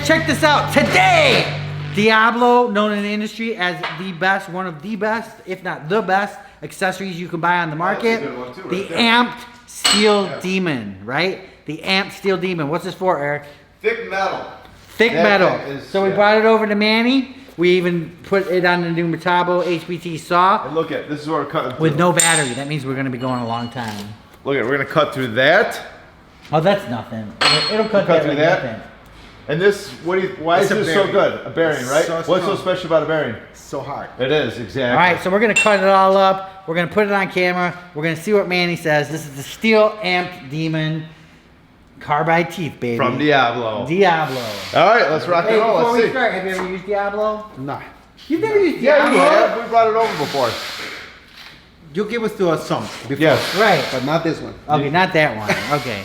guys, check this out. Today, DIablo, known in the industry as the best, one of the best, if not the best, accessories you can buy on the market. Too, the Amped Steel Demon, right? The Amped Steel Demon. What's this for, Eric? Thick metal. Thick metal. So we brought it over to Manny. We even put it on the new Metabo HBT saw. And look at this is what we're cutting through. With no battery. That means we're going to be going a long time. Look at, we're going to cut through that. Oh, that's nothing. It'll cut through that. Nothing. And this, why is this so good? A bearing, right? What's so special about a bearing? So hard. It is, exactly. All right, so we're going to cut it all up. We're going to put it on camera. We're going to see what Manny says. This is the Steel Amped Demon Carbide Teeth, baby. From DIablo. DIablo. All right, let's rock and roll. Before Let's we see. start, have you ever used DIablo? No. You've never used DIablo? Yeah, we have. We brought it over before. You give us to us some before. Yes. Right. But not this one. Okay, not that one. Okay.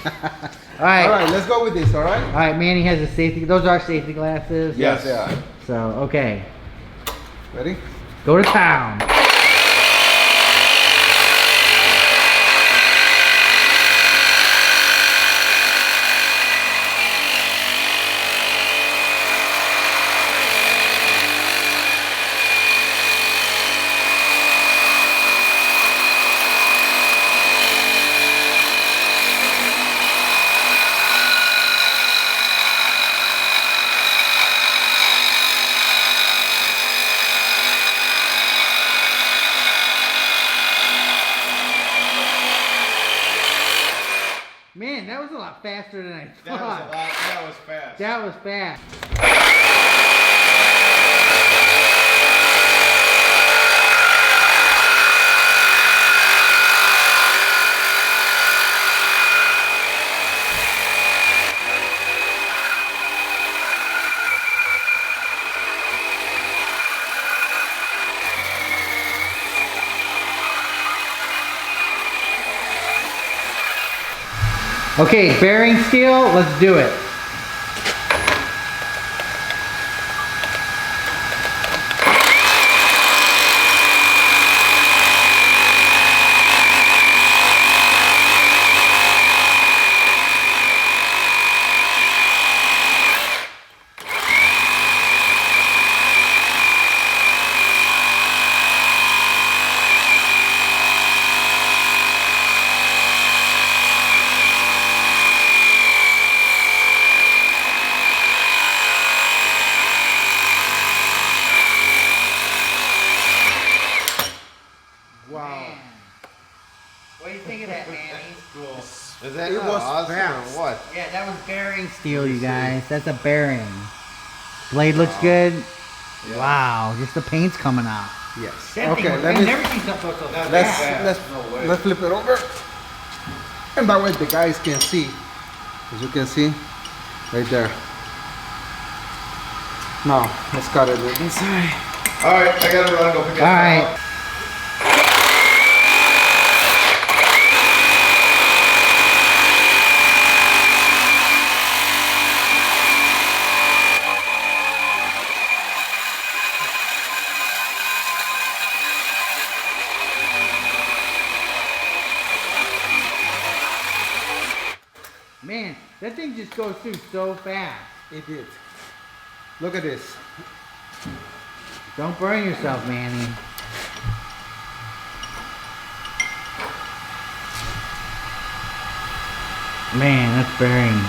All right. All right, let's go with this, all right? All right, Manny has a safety. Those are safety glasses. Yes. Yeah. So, okay. Ready? Go to town. Man, that was a lot faster than I thought. That was fast. That was fast. Okay, bearing steel, let's do it. Wow. What do you think of that, Manny? Cool. Is that It was awesome fast. or what? Yeah, that was bearing steel, you guys. That's a bearing. Blade looks good. Yeah. Wow, just the paint's coming out. Yes. That Okay, thing, let I've me never seen something so fast. let's flip it over. And that way the guys can see. As you can see, right there. Now, let's cut it with this side. All right, I gotta run. Go pick it up. All right. Man, that thing just goes through so fast. It did. Look at this. Don't burn yourself, Manny. Man, that's bearing.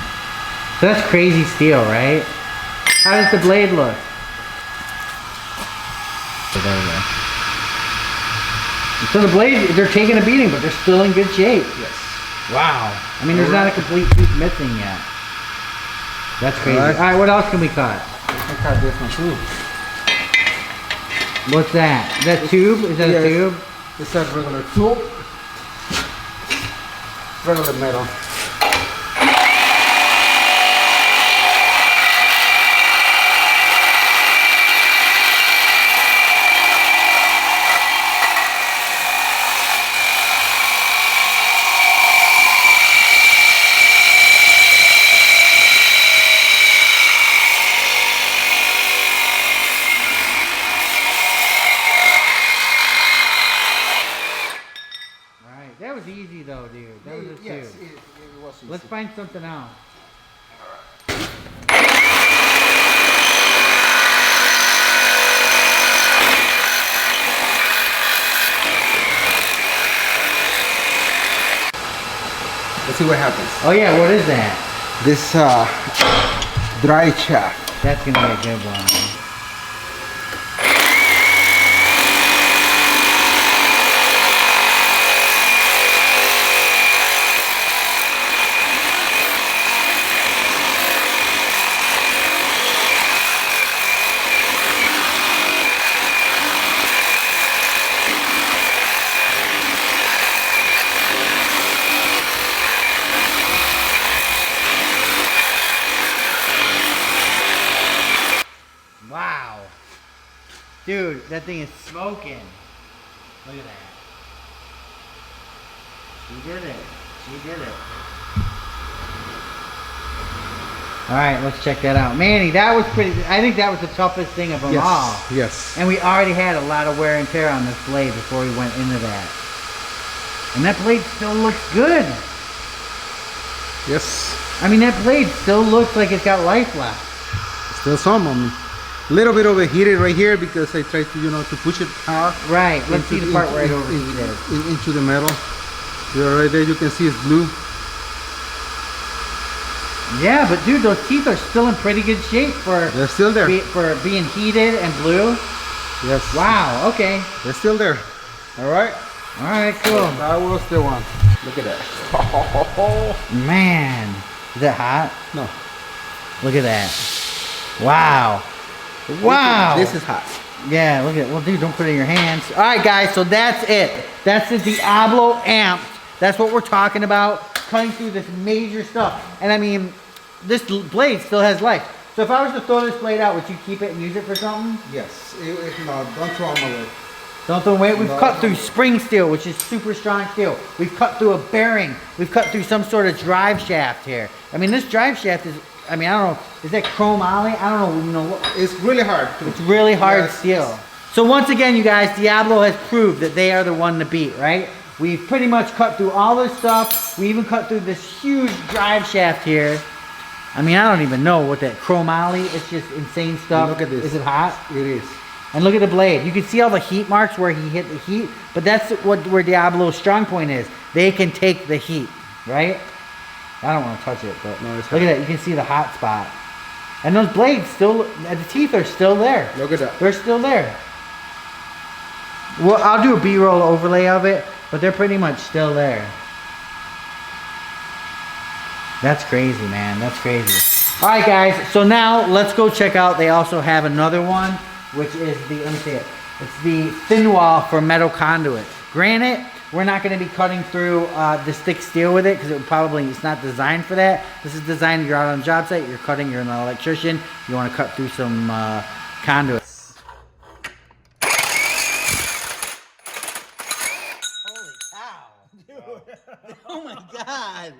So that's crazy steel, right? How does the blade look? So there we go. So the blade, they're taking a beating, but they're still in good shape. Yes. Wow. I mean, there's not a complete tooth missing yet. That's crazy. All right, what else can we cut? We can cut this one too. What's that? Is that tube? Is that a tube? It's a regular tube. Regular metal. That was easy though, dude. That was a Yes, two. it was easy. Let's find something else. see what happens. Oh yeah, what is that? This dry shaft. That's gonna be a good one. Wow. Dude, that thing is smoking. Look at that. She did it. She did it. Alright, let's check that out. Manny, that was pretty, I think that was the toughest thing of them all. Yes. And we already had a lot of wear and tear on this blade before we went into that. And that blade still looks good. Yes. I mean, that blade still looks like it's got life left. Still some on me. Little bit overheated right here because I tried to, to push it hard. Right. Let's see the part where it overheated. Into the metal. Right there, you can see it's blue. Yeah, but dude, those teeth are still in pretty good shape for. They're still there. For being heated and blue. Yes. Wow. Okay. They're still there. All right. All right. Cool. That was the one. Look at that. Man, is that hot? No. Look at that. Wow. Wow. This is hot. Yeah, look at it. Well, dude, don't put it in your hands. All right, guys, so that's it. That's the DIablo amp. That's what we're talking about, cutting through this major stuff. And I mean, this blade still has life. So if I was to throw this blade out, would you keep it and use it for something? Yes. No, don't throw them away. Don't throw away. We've cut through spring steel, which is super strong steel. We've cut through a bearing. We've cut through some sort of drive shaft here. I mean, this drive shaft is, I mean, I don't know, is that chromoly? I don't know, It's really hard. It's really hard Yes. steel. So once again, you guys, DIablo has proved that they are the one to beat, right? We've pretty much cut through all this stuff. We even cut through this huge drive shaft here. I mean, I don't even know what that chromoly, it's just insane stuff. Look at this. Is it hot? It is. And look at the blade. You can see all the heat marks where he hit the heat, but that's where DIablo's strong point is. They can take the heat, right? I don't want to touch it, but no, it's look hot. at that. You can see the hot spot. And those blades still, the teeth are still there. Look at that. They're still there. Well, I'll do a B-roll overlay of it, but they're pretty much still there. That's crazy, man. That's crazy. All right, guys. So now let's go check out. They also have another one, which is the, let me see it. It's the thin wall for metal conduit. Granted, we're not going to be cutting through this thick steel with it because it's not designed for that. This is designed, you're out on a job site, you're cutting, you're an electrician, you want to cut through some conduit. Holy cow. Dude. Oh my God.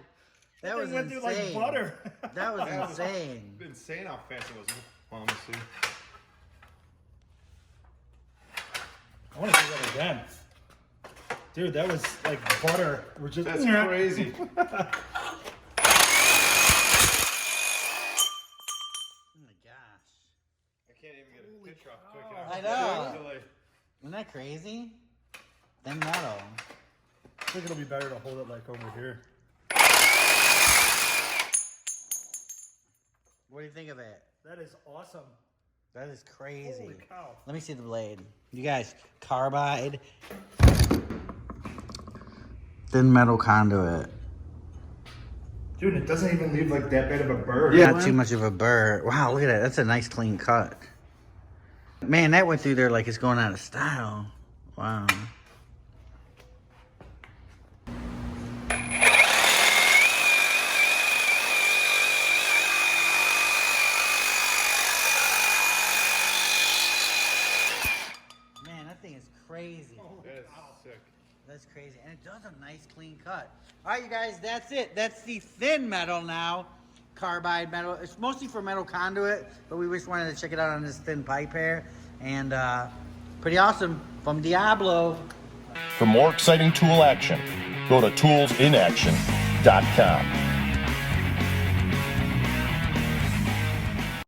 That was went insane. through like butter. That was insane. It's insane how fast it was. Honestly. I want to do that again. Dude, that was like butter. We're just That's crazy. Oh my gosh. I can't even get a picture off quick enough. I know. Isn't that crazy? Thin metal. I think it'll be better to hold it like over here. What do you think of it? That is awesome. That is crazy. Holy cow. Let me see the blade. You guys, carbide. Thin metal conduit. Dude, it doesn't even leave like that bit of a burr. Yeah. Not too much of a burr. Wow, look at that. That's a nice clean cut. Man, that went through there like it's going out of style. Wow. Man, that thing is crazy. That's sick. That's crazy. And it does a nice clean cut. All right, you guys, that's it. That's the thin metal now. Carbide metal. It's mostly for metal conduit, but we just wanted to check it out on this thin pipe here. And pretty awesome from DIablo. For more exciting tool action, go to toolsinaction.com.